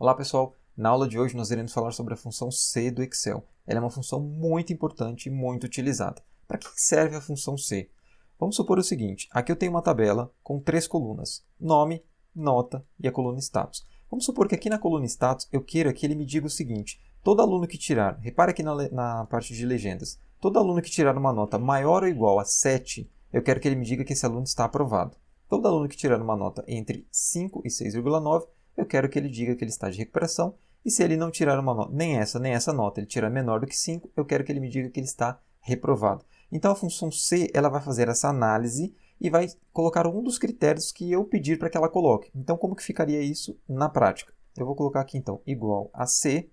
Olá pessoal, na aula de hoje nós iremos falar sobre a função C do Excel. Ela é uma função muito importante e muito utilizada. Para que serve a função C? Vamos supor o seguinte, aqui eu tenho uma tabela com 3 colunas, nome, nota e a coluna status. Vamos supor que aqui na coluna status eu queira que ele me diga o seguinte, todo aluno que tirar, repara aqui na parte de legendas, todo aluno que tirar uma nota maior ou igual a 7, eu quero que ele me diga que esse aluno está aprovado. Todo aluno que tirar uma nota entre 5 e 6,9, eu quero que ele diga que ele está de recuperação, e se ele não tirar uma nota, nem essa nota, ele tirar menor do que 5, eu quero que ele me diga que ele está reprovado. Então a função C ela vai fazer essa análise e vai colocar um dos critérios que eu pedir para que ela coloque. Então como que ficaria isso na prática? Eu vou colocar aqui então igual a C,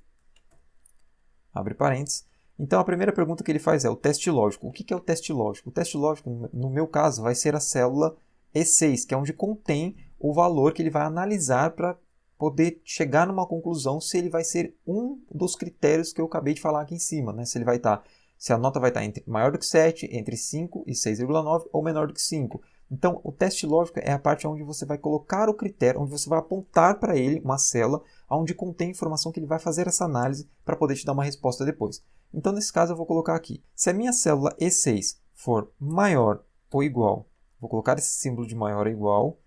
abre parênteses. Então a primeira pergunta que ele faz é o teste lógico. O que é o teste lógico? O teste lógico, no meu caso, vai ser a célula E6, que é onde contém o valor que ele vai analisar para poder chegar numa conclusão se ele vai ser um dos critérios que eu acabei de falar aqui em cima, né? Se a nota vai estar entre maior do que 7, entre 5 e 6,9 ou menor do que 5. Então, o teste lógico é a parte onde você vai colocar o critério, onde você vai apontar para ele uma célula onde contém a informação que ele vai fazer essa análise para poder te dar uma resposta depois. Então, nesse caso, eu vou colocar aqui. Se a minha célula E6 for maior ou igual, vou colocar esse símbolo de maior ou igual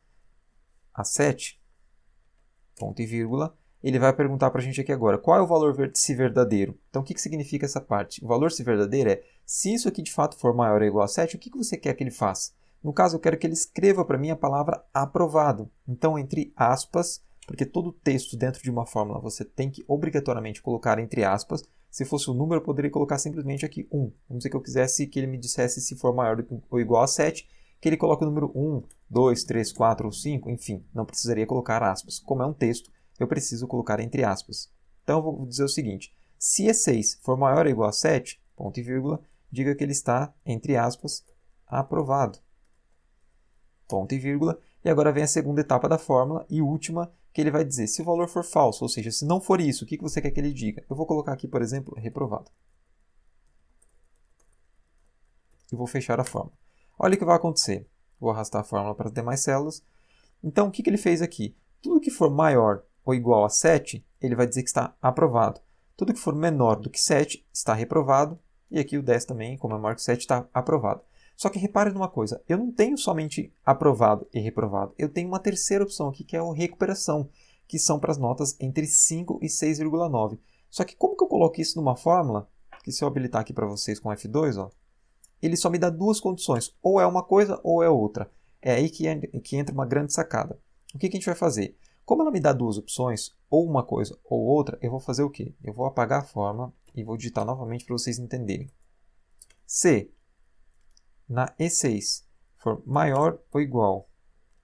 a 7, ponto e vírgula, ele vai perguntar para a gente aqui agora, qual é o valor se verdadeiro? Então, o que significa essa parte? O valor se verdadeiro é, se isso aqui de fato for maior ou igual a 7, o que você quer que ele faça? No caso, eu quero que ele escreva para mim a palavra aprovado. Então, entre aspas, porque todo texto dentro de uma fórmula você tem que obrigatoriamente colocar entre aspas. Se fosse um número, eu poderia colocar simplesmente aqui 1. Vamos dizer que eu quisesse que ele me dissesse se for maior ou igual a 7, que ele coloque o número 1, 2, 3, 4 ou 5, enfim, não precisaria colocar aspas. Como é um texto, eu preciso colocar entre aspas. Então, eu vou dizer o seguinte, se E6 for maior ou igual a 7, ponto e vírgula, diga que ele está, entre aspas, aprovado. Ponto e vírgula, e agora vem a segunda etapa da fórmula e última, que ele vai dizer, se o valor for falso, ou seja, se não for isso, o que você quer que ele diga? Eu vou colocar aqui, por exemplo, reprovado. E vou fechar a fórmula. Olha o que vai acontecer. Vou arrastar a fórmula para as demais células. Então, o que ele fez aqui? Tudo que for maior ou igual a 7, ele vai dizer que está aprovado. Tudo que for menor do que 7 está reprovado. E aqui o 10 também, como é maior que 7, está aprovado. Só que repare numa coisa, eu não tenho somente aprovado e reprovado. Eu tenho uma terceira opção aqui, que é a recuperação, que são para as notas entre 5 e 6,9. Só que como que eu coloco isso numa fórmula? Que se eu habilitar aqui para vocês com F2, ó, ele só me dá duas condições, ou é uma coisa ou é outra. É aí que entra uma grande sacada. O que a gente vai fazer? Como ela me dá duas opções, ou uma coisa ou outra, eu vou fazer o quê? Eu vou apagar a fórmula e vou digitar novamente para vocês entenderem. Se na E6 for maior ou igual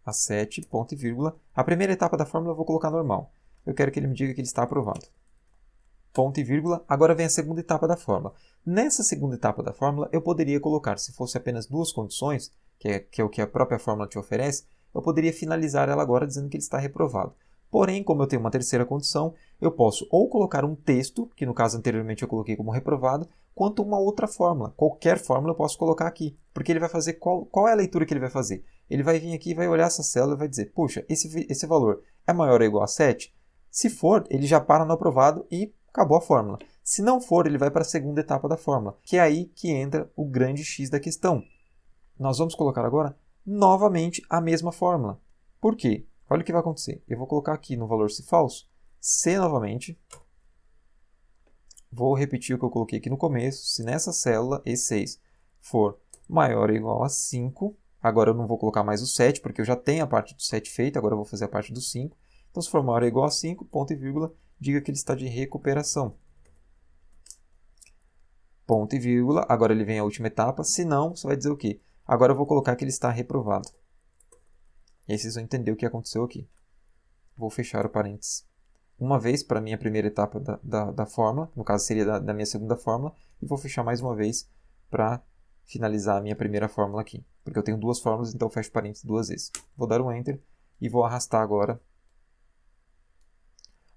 a 7, ponto e vírgula, a primeira etapa da fórmula eu vou colocar normal. Eu quero que ele me diga que ele está aprovado. Ponto e vírgula, agora vem a segunda etapa da fórmula. Nessa segunda etapa da fórmula, eu poderia colocar, se fosse apenas duas condições, que é o que a própria fórmula te oferece, eu poderia finalizar ela agora dizendo que ele está reprovado. Porém, como eu tenho uma terceira condição, eu posso ou colocar um texto, que no caso anteriormente eu coloquei como reprovado, quanto uma outra fórmula. Qualquer fórmula eu posso colocar aqui, porque ele vai fazer qual é a leitura que ele vai fazer? Ele vai vir aqui, vai olhar essa célula e vai dizer, puxa, esse valor é maior ou igual a 7? Se for, ele já para no aprovado e acabou a fórmula. Se não for, ele vai para a segunda etapa da fórmula, que é aí que entra o grande X da questão. Nós vamos colocar agora novamente a mesma fórmula. Por quê? Olha o que vai acontecer. Eu vou colocar aqui no valor se falso, C novamente. Vou repetir o que eu coloquei aqui no começo. Se nessa célula E6 for maior ou igual a 5, agora eu não vou colocar mais o 7, porque eu já tenho a parte do 7 feita, agora eu vou fazer a parte do 5. Então, se for maior ou igual a 5, ponto e vírgula, diga que ele está de recuperação. Ponto e vírgula, agora ele vem a última etapa, se não, você vai dizer o quê? Agora eu vou colocar que ele está reprovado. E aí vocês vão entender o que aconteceu aqui. Vou fechar o parênteses. Uma vez para a minha primeira etapa da fórmula, no caso seria da minha segunda fórmula, e vou fechar mais uma vez para finalizar a minha primeira fórmula aqui. Porque eu tenho duas fórmulas, então eu fecho parênteses duas vezes. Vou dar um Enter e vou arrastar agora.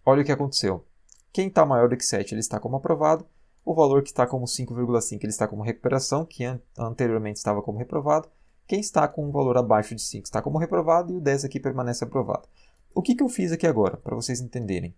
Olha o que aconteceu. Quem está maior do que 7, ele está como aprovado. O valor que está como 5,5, ele está como recuperação, que anteriormente estava como reprovado. Quem está com um valor abaixo de 5 está como reprovado e o 10 aqui permanece aprovado. O que eu fiz aqui agora, para vocês entenderem?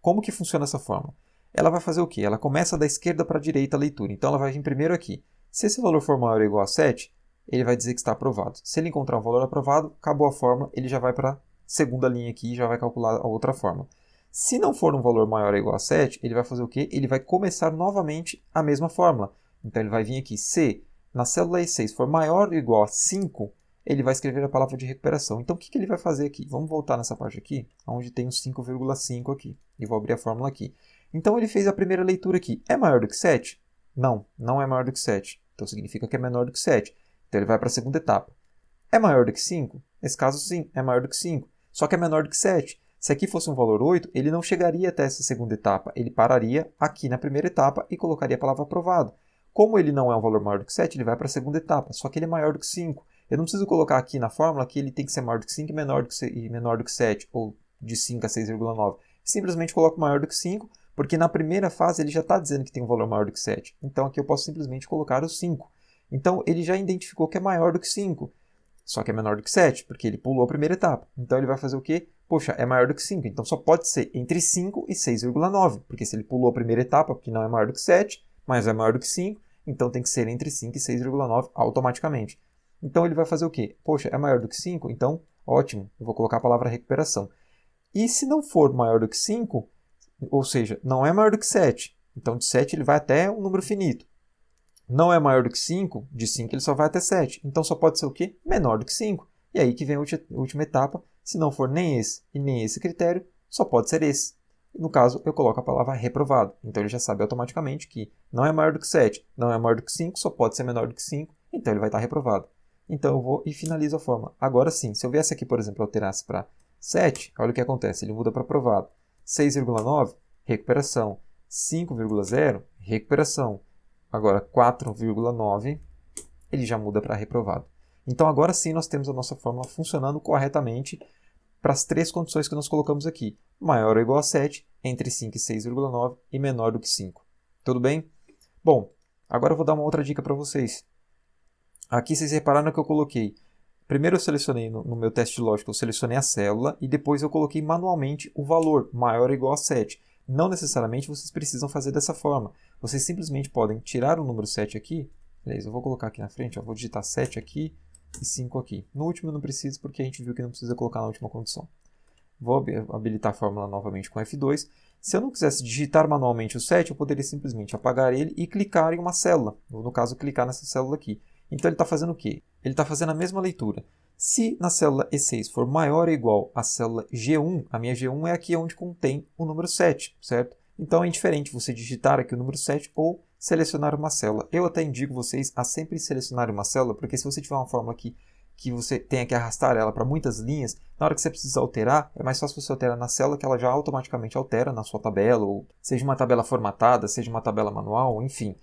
como que funciona essa fórmula? Ela vai fazer o quê? Ela começa da esquerda para a direita a leitura. Então, ela vai vir primeiro aqui. Se esse valor for maior ou igual a 7, ele vai dizer que está aprovado. Se ele encontrar um valor aprovado, acabou a fórmula, ele já vai para a segunda linha aqui e já vai calcular a outra fórmula. Se não for um valor maior ou igual a 7, ele vai fazer o quê? Ele vai começar novamente a mesma fórmula. Então, ele vai vir aqui. Se na célula E6 for maior ou igual a 5, ele vai escrever a palavra de recuperação. Então, o que ele vai fazer aqui? Vamos voltar nessa parte aqui, onde tem um 5,5 aqui. E vou abrir a fórmula aqui. Então, ele fez a primeira leitura aqui. É maior do que 7? Não, não é maior do que 7. Então, significa que é menor do que 7. Então, ele vai para a segunda etapa. É maior do que 5? Nesse caso, sim, é maior do que 5. Só que é menor do que 7. Se aqui fosse um valor 8, ele não chegaria até essa segunda etapa. Ele pararia aqui na primeira etapa e colocaria a palavra aprovado. Como ele não é um valor maior do que 7, ele vai para a segunda etapa. Só que ele é maior do que 5. Eu não preciso colocar aqui na fórmula que ele tem que ser maior do que 5 e menor do que 7, ou de 5 a 6,9. Simplesmente coloco maior do que 5, porque na primeira fase ele já está dizendo que tem um valor maior do que 7. Então aqui eu posso simplesmente colocar o 5. Então ele já identificou que é maior do que 5, só que é menor do que 7, porque ele pulou a primeira etapa. Então ele vai fazer o quê? Poxa, é maior do que 5, então só pode ser entre 5 e 6,9, porque se ele pulou a primeira etapa, porque não é maior do que 7, mas é maior do que 5, então tem que ser entre 5 e 6,9 automaticamente. Então ele vai fazer o quê? Poxa, é maior do que 5? Então, ótimo, eu vou colocar a palavra recuperação. E se não for maior do que 5, ou seja, não é maior do que 7, então de 7 ele vai até um número finito. Não é maior do que 5, de 5 ele só vai até 7. Então só pode ser o quê? Menor do que 5. E aí que vem a última etapa. Se não for nem esse e nem esse critério, só pode ser esse. No caso, eu coloco a palavra reprovado. Então ele já sabe automaticamente que não é maior do que 7, não é maior do que 5, só pode ser menor do que 5, então ele vai estar reprovado. Então eu vou e finalizo a fórmula. Agora sim, se eu viesse aqui, por exemplo, alterasse para 7, olha o que acontece, ele muda para aprovado. 6,9, recuperação. 5,0, recuperação. Agora 4,9, ele já muda para reprovado. Então agora sim nós temos a nossa fórmula funcionando corretamente para as três condições que nós colocamos aqui. Maior ou igual a 7, entre 5 e 6,9 e menor do que 5. Tudo bem? Bom, agora eu vou dar uma outra dica para vocês. Aqui vocês repararam que eu coloquei. Primeiro eu selecionei no meu teste lógico, eu selecionei a célula e depois eu coloquei manualmente o valor maior ou igual a 7. Não necessariamente vocês precisam fazer dessa forma. Vocês simplesmente podem tirar o número 7 aqui. Beleza, eu vou colocar aqui na frente, vou digitar 7 aqui e 5 aqui. No último eu não preciso porque a gente viu que não precisa colocar na última condição. Vou habilitar a fórmula novamente com F2. Se eu não quisesse digitar manualmente o 7, eu poderia simplesmente apagar ele e clicar em uma célula. Ou, no caso, clicar nessa célula aqui. Então ele está fazendo o quê? Ele está fazendo a mesma leitura. Se na célula E6 for maior ou igual à célula G1, a minha G1 é aqui onde contém o número 7, certo? Então é indiferente você digitar aqui o número 7 ou selecionar uma célula. Eu até indico vocês a sempre selecionar uma célula, porque se você tiver uma fórmula aqui que você tenha que arrastar ela para muitas linhas, na hora que você precisa alterar, é mais fácil você alterar na célula que ela já automaticamente altera na sua tabela, ou seja uma tabela formatada, seja uma tabela manual, enfim.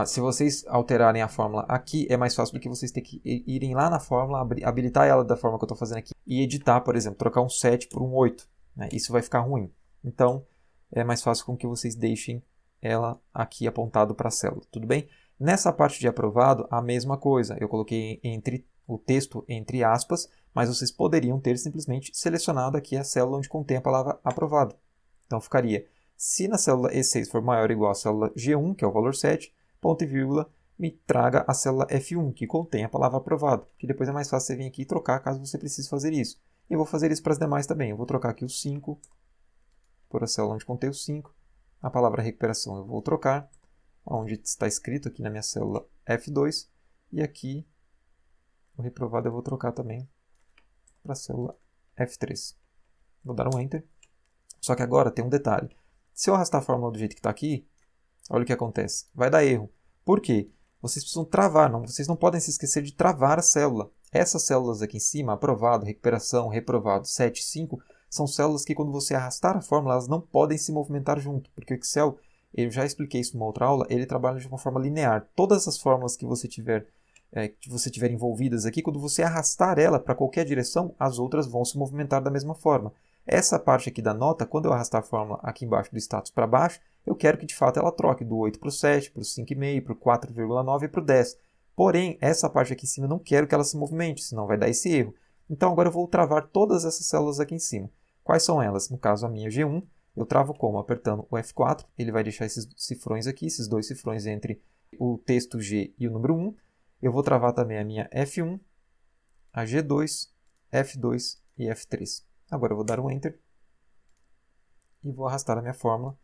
Se vocês alterarem a fórmula aqui, é mais fácil do que vocês terem que irem lá na fórmula, habilitar ela da forma que eu estou fazendo aqui e editar, por exemplo, trocar um 7 por um 8. Né? Isso vai ficar ruim. Então, é mais fácil com que vocês deixem ela aqui apontado para a célula, tudo bem? Nessa parte de aprovado, a mesma coisa. Eu coloquei o texto entre aspas, mas vocês poderiam ter simplesmente selecionado aqui a célula onde contém a palavra aprovado. Então, ficaria, se na célula E6 for maior ou igual à célula G1, que é o valor 7, ponto e vírgula, me traga a célula F1, que contém a palavra aprovado, que depois é mais fácil você vir aqui e trocar caso você precise fazer isso. E eu vou fazer isso para as demais também. Eu vou trocar aqui o 5 por a célula onde contém o 5. A palavra recuperação eu vou trocar, onde está escrito aqui na minha célula F2. E aqui, o reprovado eu vou trocar também para a célula F3. Vou dar um Enter. Só que agora tem um detalhe. Se eu arrastar a fórmula do jeito que está aqui, olha o que acontece. Vai dar erro. Por quê? Vocês precisam travar. Vocês não podem se esquecer de travar a célula. Essas células aqui em cima, aprovado, recuperação, reprovado, 7, 5, são células que quando você arrastar a fórmula, elas não podem se movimentar junto. Porque o Excel, eu já expliquei isso numa outra aula, ele trabalha de uma forma linear. Todas as fórmulas que você tiver envolvidas aqui, quando você arrastar ela para qualquer direção, as outras vão se movimentar da mesma forma. Essa parte aqui da nota, quando eu arrastar a fórmula aqui embaixo do status para baixo, eu quero que de fato ela troque do 8 para o 7, para o 5,5, para o 4,9 e para o 10. Porém, essa parte aqui em cima eu não quero que ela se movimente, senão vai dar esse erro. Então agora eu vou travar todas essas células aqui em cima. Quais são elas? No caso, a minha G1, Eu travo como? Apertando o F4, ele vai deixar esses cifrões aqui, esses dois cifrões entre o texto G e o número 1. Eu vou travar também a minha F1, a G2, F2 e F3. Agora eu vou dar um Enter e vou arrastar a minha fórmula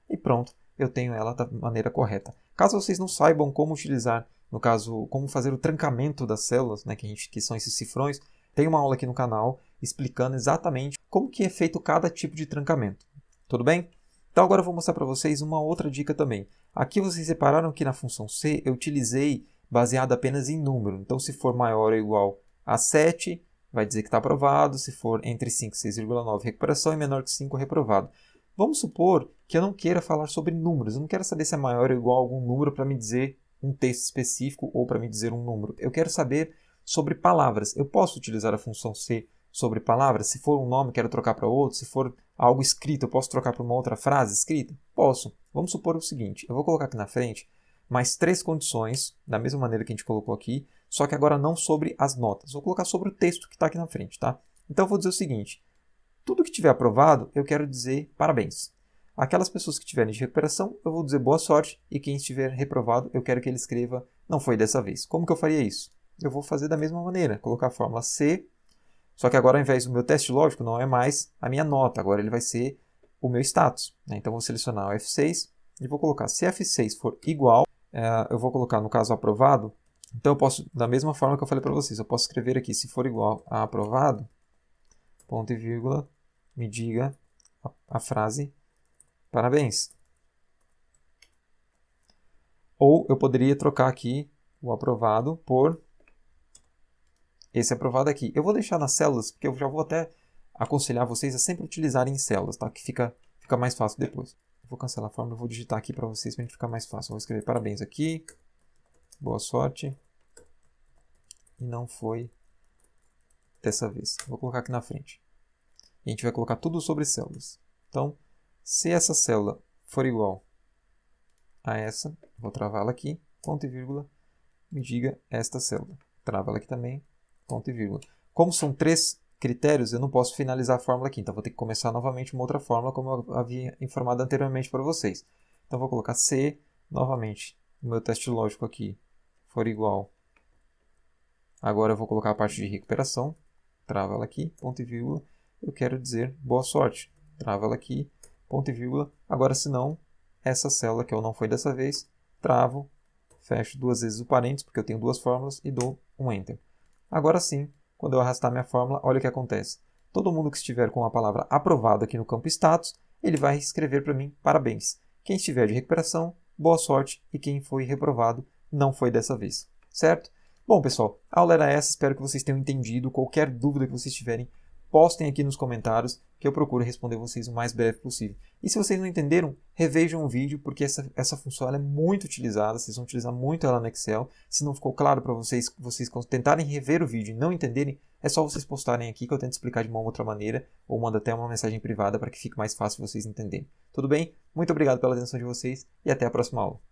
e pronto, eu tenho ela da maneira correta. Caso vocês não saibam como utilizar, no caso, como fazer o trancamento das células, né, que são esses cifrões, tem uma aula aqui no canal explicando exatamente como que é feito cada tipo de trancamento. Tudo bem? Então agora eu vou mostrar para vocês uma outra dica também. Aqui vocês repararam que na função C eu utilizei baseado apenas em número. Então se for maior ou igual a 7, vai dizer que está aprovado. Se for entre 5 e 6,9, recuperação, e menor que 5, reprovado. Vamos supor que eu não queira falar sobre números. Eu não quero saber se é maior ou igual a algum número para me dizer um texto específico ou para me dizer um número. Eu quero saber sobre palavras. Eu posso utilizar a função C sobre palavras? Se for um nome, quero trocar para outro. Se for algo escrito, eu posso trocar para uma outra frase escrita? Posso. Vamos supor o seguinte. Eu vou colocar aqui na frente mais 3 condições, da mesma maneira que a gente colocou aqui, só que agora não sobre as notas. Vou colocar sobre o texto que está aqui na frente, tá? Então eu vou dizer o seguinte. Tudo que tiver aprovado, eu quero dizer parabéns. Aquelas pessoas que tiverem de recuperação, eu vou dizer boa sorte. E quem estiver reprovado, eu quero que ele escreva não foi dessa vez. Como que eu faria isso? Eu vou fazer da mesma maneira. Colocar a fórmula C. Só que agora, ao invés do meu teste lógico, não é mais a minha nota. Agora ele vai ser o meu status. Então, vou selecionar o F6 e vou colocar. Se F6 for igual, eu vou colocar, no caso, aprovado. Então, eu posso, da mesma forma que eu falei para vocês, eu posso escrever aqui, se for igual a aprovado, ponto e vírgula, me diga a frase parabéns. Ou eu poderia trocar aqui o aprovado por esse aprovado aqui. Eu vou deixar nas células, porque eu já vou até aconselhar vocês a sempre utilizarem em células, tá? Que fica mais fácil depois. Eu vou cancelar a fórmula, eu vou digitar aqui para vocês, para ficar mais fácil. Eu vou escrever parabéns aqui, boa sorte, e não foi dessa vez. Vou colocar aqui na frente. E a gente vai colocar tudo sobre células. Então, se essa célula for igual a essa, vou travá-la aqui, ponto e vírgula, me diga esta célula. Trava ela aqui também, ponto e vírgula. Como são 3 critérios, eu não posso finalizar a fórmula aqui. Então, vou ter que começar novamente uma outra fórmula, como eu havia informado anteriormente para vocês. Então, vou colocar C, novamente, o meu teste lógico aqui for igual. Agora, eu vou colocar a parte de recuperação. Trava ela aqui, ponto e vírgula. Eu quero dizer boa sorte. Trava ela aqui, ponto e vírgula. Agora, se não, essa célula que eu não foi dessa vez, travo, fecho 2 vezes o parênteses, porque eu tenho 2 fórmulas, e dou um Enter. Agora sim, quando eu arrastar minha fórmula, olha o que acontece. Todo mundo que estiver com a palavra aprovado aqui no campo status, ele vai escrever para mim parabéns. Quem estiver de recuperação, boa sorte, e quem foi reprovado, não foi dessa vez. Certo? Bom, pessoal, a aula era essa, espero que vocês tenham entendido. Qualquer dúvida que vocês tiverem, postem aqui nos comentários, que eu procuro responder vocês o mais breve possível. E se vocês não entenderam, revejam o vídeo, porque essa função ela é muito utilizada, vocês vão utilizar muito ela no Excel. Se não ficou claro para vocês tentarem rever o vídeo e não entenderem, é só vocês postarem aqui que eu tento explicar de uma outra maneira, ou mando até uma mensagem privada para que fique mais fácil vocês entenderem. Tudo bem? Muito obrigado pela atenção de vocês e até a próxima aula.